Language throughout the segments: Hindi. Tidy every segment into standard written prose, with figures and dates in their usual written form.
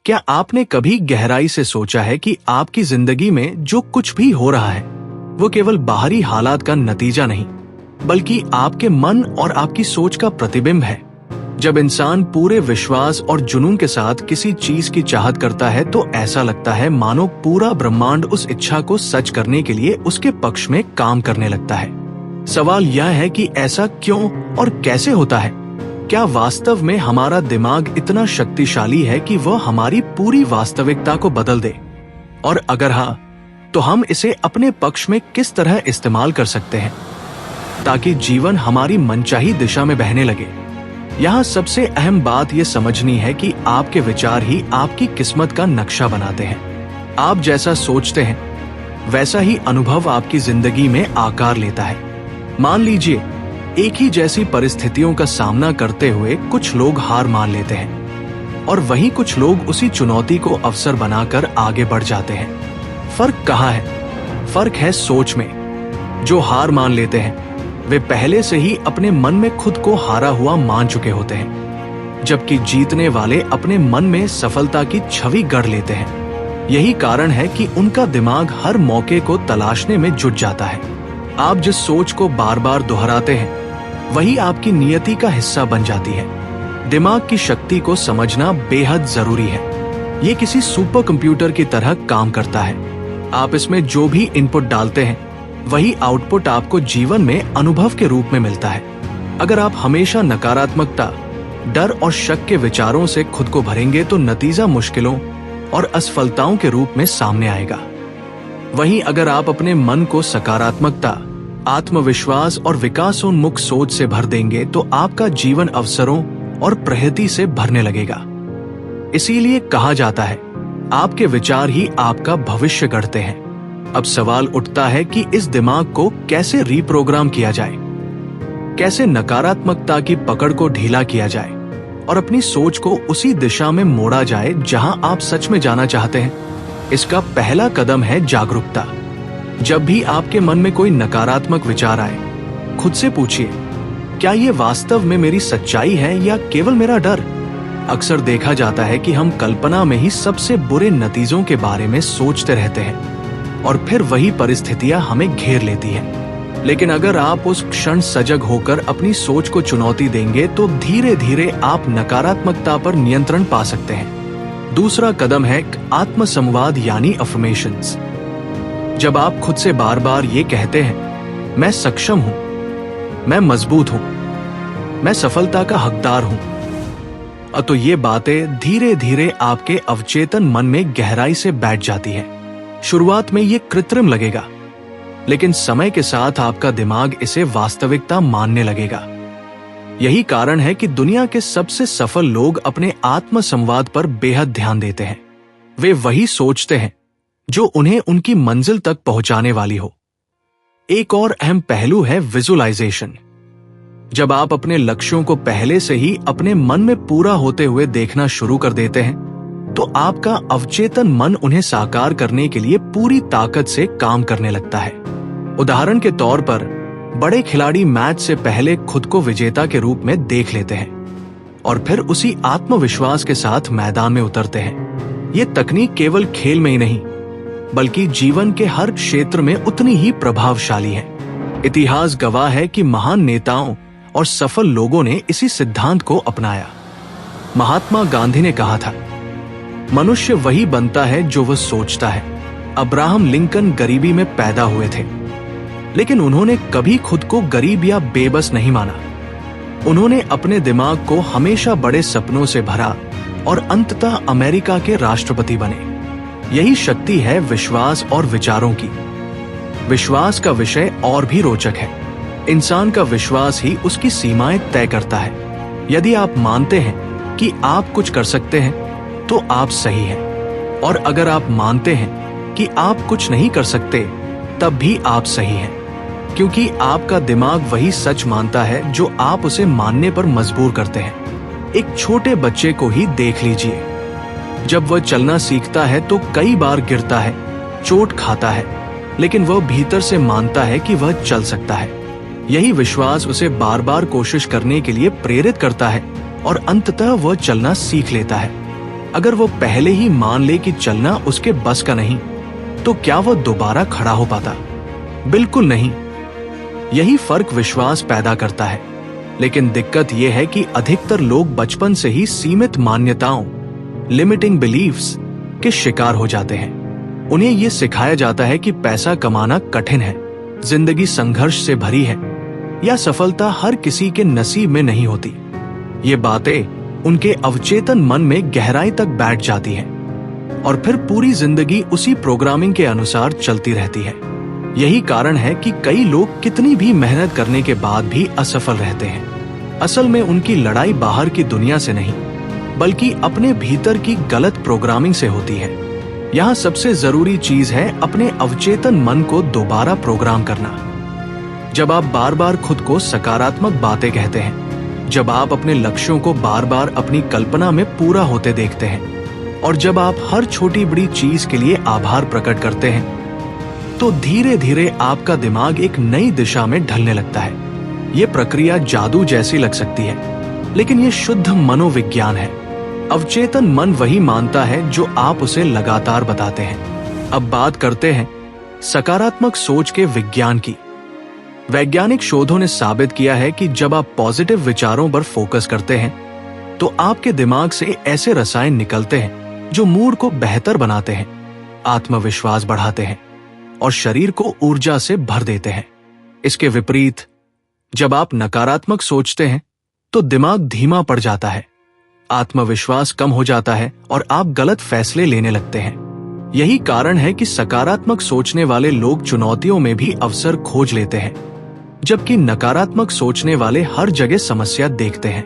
क्या आपने कभी गहराई से सोचा है कि आपकी जिंदगी में जो कुछ भी हो रहा है वो केवल बाहरी हालात का नतीजा नहीं, बल्कि आपके मन और आपकी सोच का प्रतिबिंब है। जब इंसान पूरे विश्वास और जुनून के साथ किसी चीज की चाहत करता है तो ऐसा लगता है मानो पूरा ब्रह्मांड उस इच्छा को सच करने के लिए उसके पक्ष में काम करने लगता है। सवाल यह है कि ऐसा क्यों और कैसे होता है? क्या वास्तव में हमारा दिमाग इतना शक्तिशाली है कि वह हमारी पूरी वास्तविकता को बदल दे? और अगर हाँ, तो हम इसे अपने पक्ष में किस तरह इस्तेमाल कर सकते हैं ताकि जीवन हमारी मनचाही दिशा में बहने लगे? यहाँ सबसे अहम बात यह समझनी है कि आपके विचार ही आपकी किस्मत का नक्शा बनाते हैं। आप जैसा सोचते हैं वैसा ही अनुभव आपकी जिंदगी में आकार लेता है। मान लीजिए, एक ही जैसी परिस्थितियों का सामना करते हुए कुछ लोग हार मान लेते हैं और वहीं कुछ लोग उसी चुनौती को अवसर बनाकर आगे बढ़ जाते हैं। फर्क कहाँ है? फर्क है सोच में। जो हार मान लेते हैं वे पहले से ही अपने मन में खुद को हारा हुआ मान चुके होते हैं, जबकि जीतने वाले अपने मन में सफलता की छवि गढ़ लेते हैं। यही कारण है कि उनका दिमाग हर मौके को तलाशने में जुट जाता है। आप जिस सोच को बार बार दोहराते हैं वही आपकी नियति का हिस्सा बन जाती है। दिमाग की शक्ति को समझना बेहद जरूरी है। ये किसी सुपर कंप्यूटर की तरह काम करता है। आप इसमें जो भी इनपुट डालते हैं वही आउटपुट आपको जीवन में अनुभव के रूप में मिलता है। अगर आप हमेशा नकारात्मकता, डर और शक के विचारों से खुद को भरेंगे तो नतीजा मुश्किलों और असफलताओं के रूप में सामने आएगा। वहीं अगर आप अपने मन को सकारात्मकता, आत्मविश्वास और विकासोन्मुख सोच से भर देंगे तो आपका जीवन अवसरों और प्रगति से भरने लगेगा। इसीलिए कहा जाता है, आपके विचार ही आपका भविष्य गढ़ते हैं। अब सवाल उठता है कि इस दिमाग को कैसे रीप्रोग्राम किया जाए, कैसे नकारात्मकता की पकड़ को ढीला किया जाए और अपनी सोच को उसी दिशा में मोड़ा जाए जहां आप सच में जाना चाहते हैं। इसका पहला कदम है जागरूकता। जब भी आपके मन में कोई नकारात्मक विचार आए, खुद से पूछिए, क्या ये वास्तव में मेरी सच्चाई है या केवल मेरा डर? अक्सर देखा जाता है कि हम कल्पना में ही सबसे बुरे नतीजों के बारे में सोचते रहते हैं और फिर वही परिस्थितियां हमें घेर लेती हैं। लेकिन अगर आप उस क्षण सजग होकर अपनी सोच को चुनौती देंगे तो धीरे धीरे आप नकारात्मकता पर नियंत्रण पा सकते हैं। दूसरा कदम है आत्मसंवाद यानी अफर्मेशंस। जब आप खुद से बार बार ये कहते हैं, मैं सक्षम हूं, मैं मजबूत हूं, मैं सफलता का हकदार हूं, तो ये बातें धीरे धीरे आपके अवचेतन मन में गहराई से बैठ जाती हैं। शुरुआत में ये कृत्रिम लगेगा, लेकिन समय के साथ आपका दिमाग इसे वास्तविकता मानने लगेगा। यही कारण है कि दुनिया के सबसे सफल लोग अपने आत्म संवाद पर बेहद ध्यान देते हैं। वे वही सोचते हैं जो उन्हें उनकी मंजिल तक पहुंचाने वाली हो। एक और अहम पहलू है विजुअलाइजेशन। जब आप अपने लक्ष्यों को पहले से ही अपने मन में पूरा होते हुए देखना शुरू कर देते हैं तो आपका अवचेतन मन उन्हें साकार करने के लिए पूरी ताकत से काम करने लगता है। उदाहरण के तौर पर, बड़े खिलाड़ी मैच से पहले खुद को विजेता के रूप में देख लेते हैं और फिर उसी आत्मविश्वास के साथ मैदान में उतरते हैं। ये तकनीक केवल खेल में ही नहीं बल्कि जीवन के हर क्षेत्र में उतनी ही प्रभावशाली है। इतिहास गवाह है कि महान नेताओं और सफल लोगों ने इसी सिद्धांत को अपनाया। महात्मा गांधी ने कहा था, मनुष्य वही बनता है जो वह सोचता है। अब्राहम लिंकन गरीबी में पैदा हुए थे, लेकिन उन्होंने कभी खुद को गरीब या बेबस नहीं माना। उन्होंने अपने दिमाग को हमेशा बड़े सपनों से भरा और अंततः अमेरिका के राष्ट्रपति बने। यही शक्ति है विश्वास और विचारों की। विश्वास का विषय और भी रोचक है। इंसान का विश्वास ही उसकी सीमाएं तय करता है। यदि आप मानते हैं कि आप कुछ कर सकते हैं तो आप सही हैं, और अगर आप मानते हैं कि आप कुछ नहीं कर सकते तब भी आप सही हैं, क्योंकि आपका दिमाग वही सच मानता है जो आप उसे मानने पर मजबूर करते हैं। एक छोटे बच्चे को ही देख लीजिए। जब वह चलना सीखता है तो कई बार गिरता है, चोट खाता है, लेकिन वह भीतर से मानता है कि वह चल सकता है। यही विश्वास उसे बार बार कोशिश करने के लिए प्रेरित करता है और अंततः वह चलना सीख लेता है। अगर वो पहले ही मान ले कि चलना उसके बस का नहीं, तो क्या वो दोबारा खड़ा हो पाता? बिल्कुल नहीं। यही फर्क विश्वास पैदा करता है। लेकिन दिक्कत यह है कि अधिकतर लोग बचपन से ही सीमित मान्यताओं, लिमिटिंग बिलीफ्स के शिकार हो जाते हैं। उन्हें यह सिखाया जाता है कि पैसा कमाना कठिन है, जिंदगी संघर्ष से भरी है, या सफलता हर किसी के नसीब में नहीं होती। ये बातें उनके अवचेतन मन में गहराई तक बैठ जाती हैं और फिर पूरी जिंदगी उसी प्रोग्रामिंग के अनुसार चलती रहती है। यही कारण है कि कई लोग कितनी भी मेहनत करने के बाद भी असफल रहते हैं। असल में उनकी लड़ाई बाहर की दुनिया से नहीं, बल्कि अपने भीतर की गलत प्रोग्रामिंग से होती है। यहाँ सबसे जरूरी चीज है अपने अवचेतन मन को दोबारा प्रोग्राम करना। जब आप बार बार खुद को सकारात्मक बातें कहते हैं, जब आप अपने लक्ष्यों को बार बार अपनी कल्पना में पूरा होते देखते हैं, और जब आप हर छोटी बड़ी चीज के लिए आभार प्रकट करते हैं, तो धीरे धीरे आपका दिमाग एक नई दिशा में ढलने लगता है। ये प्रक्रिया जादू जैसी लग सकती है, लेकिन ये शुद्ध मनोविज्ञान है। अवचेतन मन वही मानता है जो आप उसे लगातार बताते हैं। अब बात करते हैं सकारात्मक सोच के विज्ञान की। वैज्ञानिक शोधों ने साबित किया है कि जब आप पॉजिटिव विचारों पर फोकस करते हैं, तो आपके दिमाग से ऐसे रसायन निकलते हैं जो मूड को बेहतर बनाते हैं, आत्मविश्वास बढ़ाते हैं और शरीर को ऊर्जा से भर देते हैं। इसके विपरीत, जब आप नकारात्मक सोचते हैं, तो दिमाग धीमा पड़ जाता है, आत्मविश्वास कम हो जाता है और आप गलत फैसले लेने लगते हैं। यही कारण है कि सकारात्मक सोचने वाले लोग चुनौतियों में भी अवसर खोज लेते हैं, जबकि नकारात्मक सोचने वाले हर जगह समस्या देखते हैं।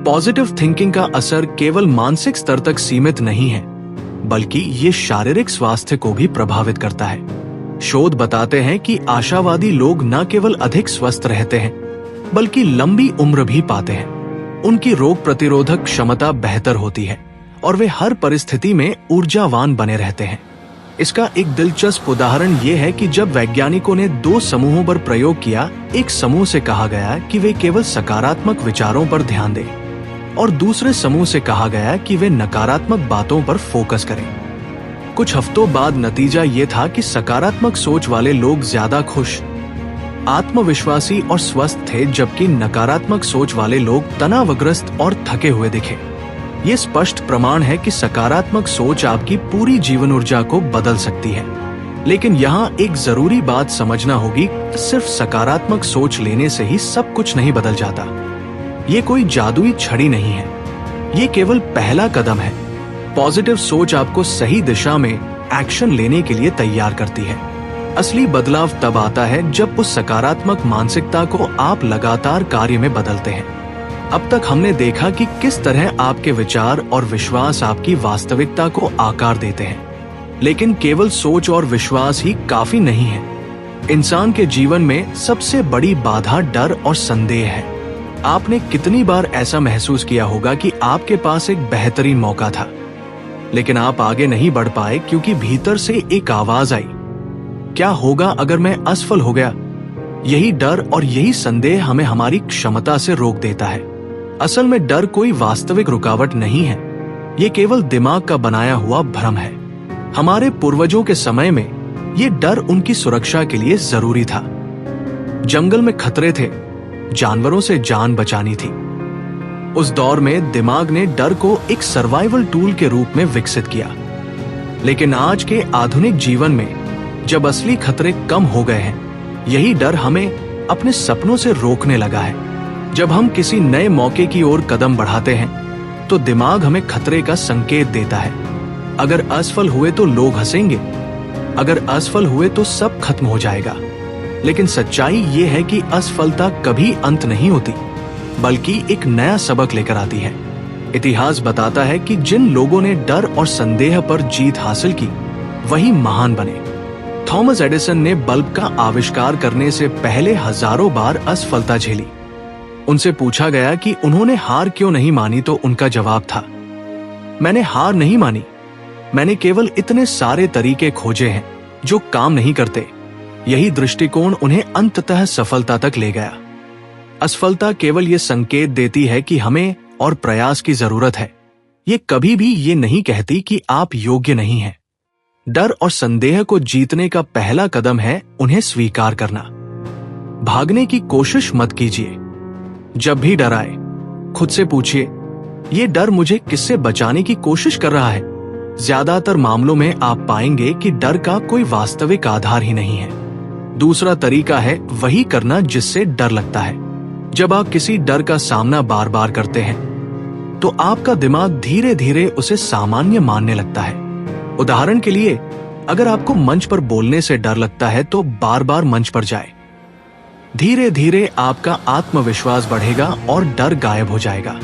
पॉजिटिव थिंकिंग का असर केवल मानसिक स्तर तक सीमित नहीं है, बल्कि ये शारीरिक स्वास्थ्य को भी प्रभावित करता है। शोध बताते हैं कि आशावादी लोग न केवल अधिक स्वस्थ रहते हैं, बल्कि लंबी उम्र भी पाते हैं। उनकी रोग प्रतिरोधक क्षमता बेहतर होती है और वे हर परिस्थिति में ऊर्जावान बने रहते हैं। इसका एक दिलचस्प उदाहरण ये है कि जब वैज्ञानिकों ने 2 समूहों पर प्रयोग किया, एक समूह से कहा गया कि वे केवल सकारात्मक विचारों पर ध्यान दें और दूसरे समूह से कहा गया कि वे नकारात्मक बातों पर फोकस करें। कुछ हफ्तों बाद नतीजा ये था कि सकारात्मक सोच वाले लोग ज्यादा खुश, आत्मविश्वासी और स्वस्थ थे, जबकि नकारात्मक सोच वाले लोग तनावग्रस्त और थके हुए दिखे। ये स्पष्ट प्रमाण है कि सकारात्मक सोच आपकी पूरी जीवन ऊर्जा को बदल सकती है। लेकिन यहाँ एक जरूरी बात समझना होगी, सिर्फ सकारात्मक सोच लेने से ही सब कुछ नहीं बदल जाता। ये कोई जादुई छड़ी नहीं है, ये केवल पहला कदम है। पॉजिटिव सोच आपको सही दिशा में एक्शन लेने के लिए तैयार करती है। असली बदलाव तब आता है जब उस सकारात्मक मानसिकता को आप लगातार कार्य में बदलते हैं। अब तक हमने देखा कि किस तरह आपके विचार और विश्वास आपकी वास्तविकता को आकार देते हैं, लेकिन केवल सोच और विश्वास ही काफी नहीं है। इंसान के जीवन में सबसे बड़ी बाधा डर और संदेह है। आपने कितनी बार ऐसा महसूस किया होगा कि आपके पास एक बेहतरीन मौका था, लेकिन आप आगे नहीं बढ़ पाए क्योंकि भीतर से एक आवाज आई, क्या होगा अगर मैं असफल हो गया? यही डर और यही संदेह हमें हमारी क्षमता से रोक देता है। असल में डर कोई वास्तविक रुकावट नहीं है, ये केवल दिमाग का बनाया हुआ भ्रम है। हमारे पूर्वजों के समय में ये डर उनकी सुरक्षा के लिए जरूरी था। जंगल में खतरे थे, जानवरों से जान बचानी थी। उस दौर में दिमाग ने डर को एक सर्वाइवल टूल के रूप में विकसित किया। लेकिन आज के आधुनिक जीवन में जब असली खतरे कम हो गए हैं, यही डर हमें अपने सपनों से रोकने लगा है। जब हम किसी नए मौके की ओर कदम बढ़ाते हैं, तो दिमाग हमें खतरे का संकेत देता है। अगर असफल हुए तो लोग हंसेंगे, अगर असफल हुए तो सब खत्म हो जाएगा। लेकिन सच्चाई ये है कि असफलता कभी अंत नहीं होती, बल्कि एक नया सबक लेकर आती है। इतिहास बताता है कि जिन लोगों ने डर और संदेह पर जीत हासिल की, वही महान बने। थॉमस एडिसन ने बल्ब का आविष्कार करने से पहले हजारों बार असफलता झेली। उनसे पूछा गया कि उन्होंने हार क्यों नहीं मानी, तो उनका जवाब था, मैंने हार नहीं मानी, मैंने केवल इतने सारे तरीके खोजे हैं जो काम नहीं करते। यही दृष्टिकोण उन्हें अंततः सफलता तक ले गया। असफलता केवल ये संकेत देती है कि हमें और प्रयास की जरूरत है। ये कभी भी ये नहीं कहती कि आप योग्य नहीं हैं। डर और संदेह को जीतने का पहला कदम है उन्हें स्वीकार करना। भागने की कोशिश मत कीजिए। जब भी डर आए, खुद से पूछिए, ये डर मुझे किससे बचाने की कोशिश कर रहा है? ज्यादातर मामलों में आप पाएंगे कि डर का कोई वास्तविक आधार ही नहीं है। दूसरा तरीका है वही करना जिससे डर लगता है। जब आप किसी डर का सामना बार बार करते हैं तो आपका दिमाग धीरे धीरे उसे सामान्य मानने लगता है। उदाहरण के लिए, अगर आपको मंच पर बोलने से डर लगता है तो बार बार मंच पर जाए। धीरे धीरे आपका आत्मविश्वास बढ़ेगा और डर गायब हो जाएगा।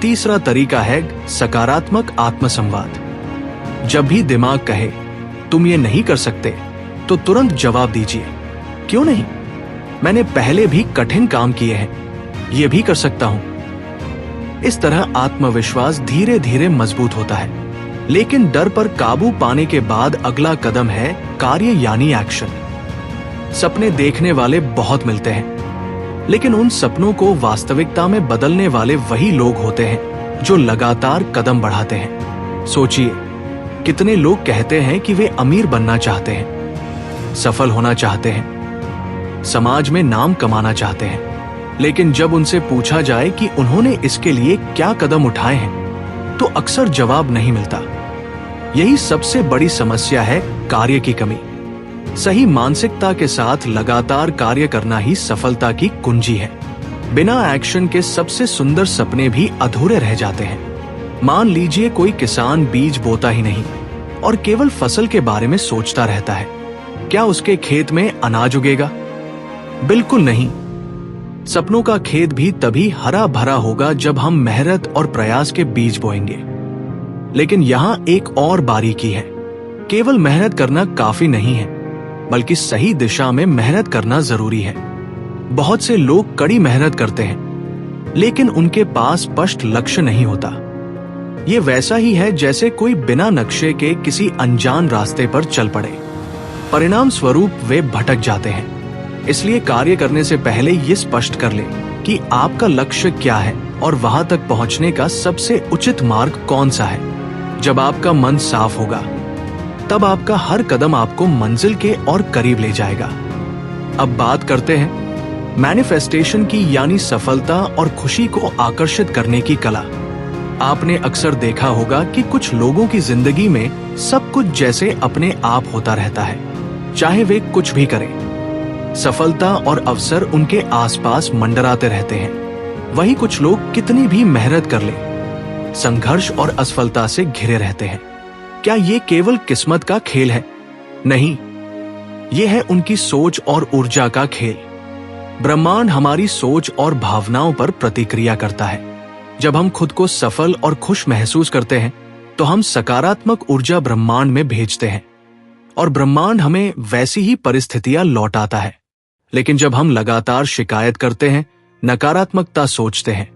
तीसरा तरीका है सकारात्मक आत्मसंवाद। जब भी दिमाग कहे तुम ये नहीं कर सकते, तो तुरंत जवाब दीजिए, क्यों नहीं? मैंने पहले भी कठिन काम किए हैं, ये भी कर सकता हूं। इस तरह आत्मविश्वास धीरे धीरे मजबूत होता है। लेकिन डर पर काबू पाने के बाद अगला कदम है कार्य यानी एक्शन। सपने देखने वाले बहुत मिलते हैं, लेकिन उन सपनों को वास्तविकता में बदलने वाले वही लोग होते हैं जो लगातार कदम बढ़ाते हैं। सोचिए, कितने लोग कहते हैं कि वे अमीर बनना चाहते हैं, सफल होना चाहते हैं, समाज में नाम कमाना चाहते हैं, लेकिन जब उनसे पूछा जाए कि उन्होंने इसके लिए क्या कदम उठाए हैं, तो अक्सर जवाब नहीं मिलता। यही सबसे बड़ी समस्या है, कार्य की कमी। सही मानसिकता के साथ लगातार कार्य करना ही सफलता की कुंजी है। बिना एक्शन के सबसे सुंदर सपने भी अधूरे रह जाते हैं। मान लीजिए कोई किसान बीज बोता ही नहीं और केवल फसल के बारे में सोचता रहता है। क्या उसके खेत में अनाज उगेगा? बिल्कुल नहीं। सपनों का खेत भी तभी हरा भरा होगा जब हम मेहनत और प्रयास के बीज बोएंगे। लेकिन यहाँ एक और बारीकी है। केवल मेहनत करना काफी नहीं है, बल्कि सही दिशा में मेहनत करना जरूरी है। बहुत से लोग कड़ी मेहनत करते हैं, लेकिन उनके पास स्पष्ट लक्ष्य नहीं होता। ये वैसा ही है जैसे कोई बिना नक्शे के किसी अनजान रास्ते पर चल पड़े। परिणाम स्वरूप वे भटक जाते हैं। इसलिए कार्य करने से पहले ये स्पष्ट कर ले कि आपका लक्ष्य क्या है और वहां तक पहुंचने का सबसे उचित मार्ग कौन सा है। जब आपका मन साफ होगा, तब आपका हर कदम आपको मंजिल के और करीब ले जाएगा। अब बात करते हैं मैनिफेस्टेशन की, यानी सफलता और खुशी को आकर्षित करने की कला। आपने अक्सर देखा होगा कि कुछ लोगों की जिंदगी में सब कुछ जैसे अपने आप होता रहता है, चाहे वे कुछ भी करें। सफलता और अवसर उनके आसपास मंडराते रहते हैं। वही कुछ लोग कितनी भी मेहनत कर लें, संघर्ष और असफलता से घिरे रहते हैं। क्या ये केवल किस्मत का खेल है? नहीं, ये है उनकी सोच और ऊर्जा का खेल। ब्रह्मांड हमारी सोच और भावनाओं पर प्रतिक्रिया करता है। जब हम खुद को सफल और खुश महसूस करते हैं, तो हम सकारात्मक ऊर्जा ब्रह्मांड में भेजते हैं और ब्रह्मांड हमें वैसी ही परिस्थितियां लौटाता है। लेकिन जब हम लगातार शिकायत करते हैं, नकारात्मकता सोचते हैं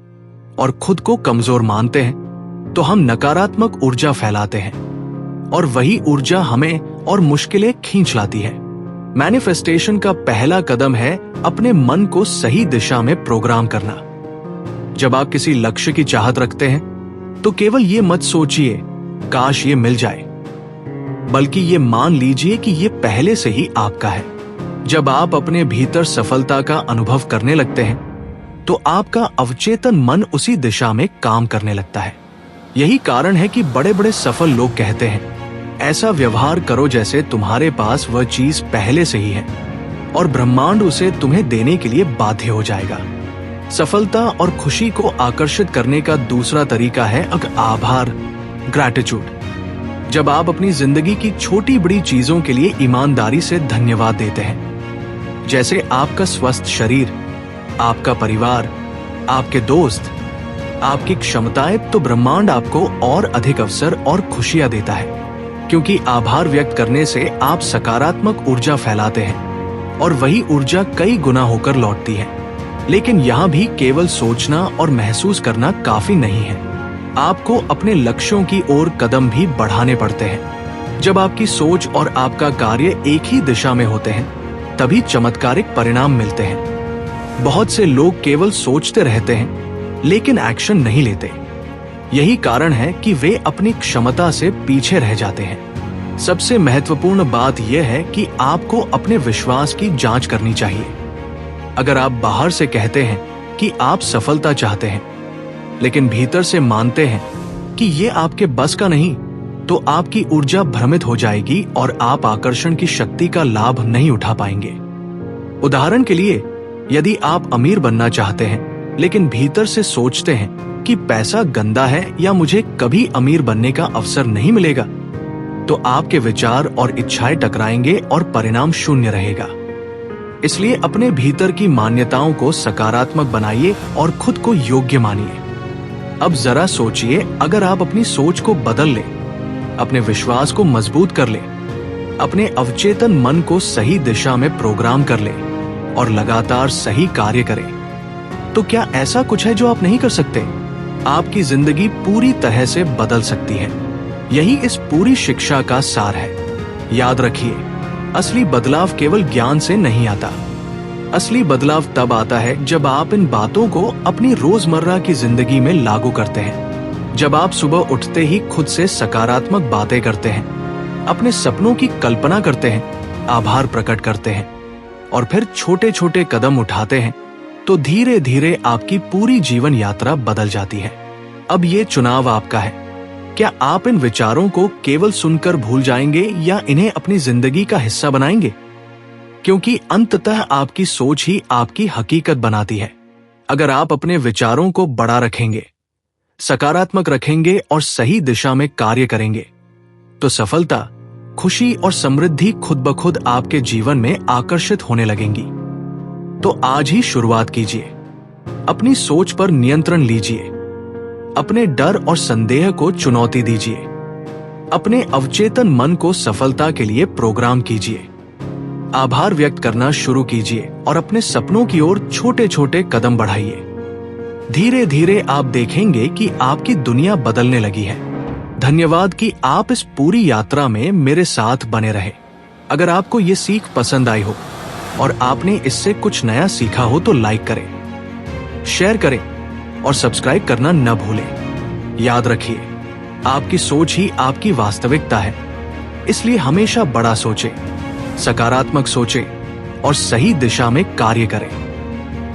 और खुद को कमजोर मानते हैं, तो हम नकारात्मक ऊर्जा फैलाते हैं और वही ऊर्जा हमें और मुश्किलें खींच लाती है। मैनिफेस्टेशन का पहला कदम है अपने मन को सही दिशा में प्रोग्राम करना। जब आप किसी लक्ष्य की चाहत रखते हैं, तो केवल ये मत सोचिए काश ये मिल जाए, बल्कि ये मान लीजिए कि ये पहले से ही आपका है। जब आप अपने भीतर सफलता का अनुभव करने लगते हैं, तो आपका अवचेतन मन उसी दिशा में काम करने लगता है। यही कारण है कि बड़े बड़े सफल लोग कहते हैं, ऐसा व्यवहार करो जैसे तुम्हारे पास वह चीज पहले से ही है और ब्रह्मांड उसे तुम्हें देने के लिए बाध्य हो जाएगा। सफलता और खुशी को आकर्षित करने का दूसरा तरीका है आभार, ग्रैटिट्यूड। जब आप अपनी जिंदगी की छोटी बड़ी चीजों के लिए ईमानदारी से धन्यवाद देते हैं, जैसे आपका स्वस्थ शरीर, आपका परिवार, आपके दोस्त, आपकी क्षमताएं, तो ब्रह्मांड आपको और अधिक अवसर और खुशियां देता है। क्योंकि आभार व्यक्त करने से आप सकारात्मक ऊर्जा फैलाते हैं और वही ऊर्जा कई गुना होकर लौटती है। लेकिन यहाँ भी केवल सोचना और महसूस करना काफी नहीं है। आपको अपने लक्ष्यों की ओर कदम भी बढ़ाने पड़ते हैं। जब आपकी सोच और आपका कार्य एक ही दिशा में होते हैं, तभी चमत्कारिक परिणाम मिलते हैं। बहुत से लोग केवल सोचते रहते हैं, लेकिन एक्शन नहीं लेते। यही कारण है कि वे अपनी क्षमता से पीछे रह जाते हैं। सबसे महत्वपूर्ण बात यह है कि आपको अपने विश्वास की जांच करनी चाहिए। अगर आप बाहर से कहते हैं कि आप सफलता चाहते हैं, लेकिन भीतर से मानते हैं कि ये आपके बस का नहीं, तो आपकी ऊर्जा भ्रमित हो जाएगी और आप आकर्षण की शक्ति का लाभ नहीं उठा पाएंगे। उदाहरण के लिए, यदि आप अमीर बनना चाहते हैं, लेकिन भीतर से सोचते हैं कि पैसा गंदा है या मुझे कभी अमीर बनने का अवसर नहीं मिलेगा, तो आपके विचार और इच्छाएं टकराएंगे और परिणाम शून्य रहेगा। इसलिए अपने भीतर की मान्यताओं को सकारात्मक बनाइए और खुद को योग्य मानिए। अब जरा सोचिए, अगर आप अपनी सोच को बदल लें, अपने विश्वास को मजबूत कर लें, अपने अवचेतन मन को सही दिशा में प्रोग्राम कर लें और लगातार सही कार्य करें, तो क्या ऐसा कुछ है जो आप नहीं कर सकते? आपकी जिंदगी पूरी तरह से बदल सकती है। यही इस पूरी शिक्षा का सार है। याद रखिए, असली बदलाव केवल ज्ञान से नहीं आता। असली बदलाव तब आता है जब आप इन बातों को अपनी रोजमर्रा की जिंदगी में लागू करते हैं। जब आप सुबह उठते ही खुद से सकारात्मक बातें करते हैं, अपने सपनों की कल्पना करते हैं, आभार प्रकट करते हैं और फिर छोटे छोटे कदम उठाते हैं, तो धीरे धीरे आपकी पूरी जीवन यात्रा बदल जाती है। अब ये चुनाव आपका है। क्या आप इन विचारों को केवल सुनकर भूल जाएंगे या इन्हें अपनी जिंदगी का हिस्सा बनाएंगे? क्योंकि अंततः आपकी सोच ही आपकी हकीकत बनाती है। अगर आप अपने विचारों को बड़ा रखेंगे, सकारात्मक रखेंगे और सही दिशा में कार्य करेंगे, तो सफलता, खुशी और समृद्धि खुद ब खुद आपके जीवन में आकर्षित होने लगेंगी। तो आज ही शुरुआत कीजिए। अपनी सोच पर नियंत्रण लीजिए। अपने डर और संदेह को चुनौती दीजिए। अपने अवचेतन मन को सफलता के लिए प्रोग्राम कीजिए। आभार व्यक्त करना शुरू कीजिए और अपने सपनों की ओर छोटे छोटे कदम बढ़ाइए। धीरे धीरे आप देखेंगे कि आपकी दुनिया बदलने लगी है। धन्यवाद कि आप इस पूरी यात्रा में मेरे साथ बने रहे। अगर आपको ये सीख पसंद आई हो और आपने इससे कुछ नया सीखा हो तो लाइक करें, शेयर करें और सब्सक्राइब करना न भूलें। याद रखिए, आपकी सोच ही आपकी वास्तविकता है। इसलिए हमेशा बड़ा सोचें, सकारात्मक सोचें और सही दिशा में कार्य करें।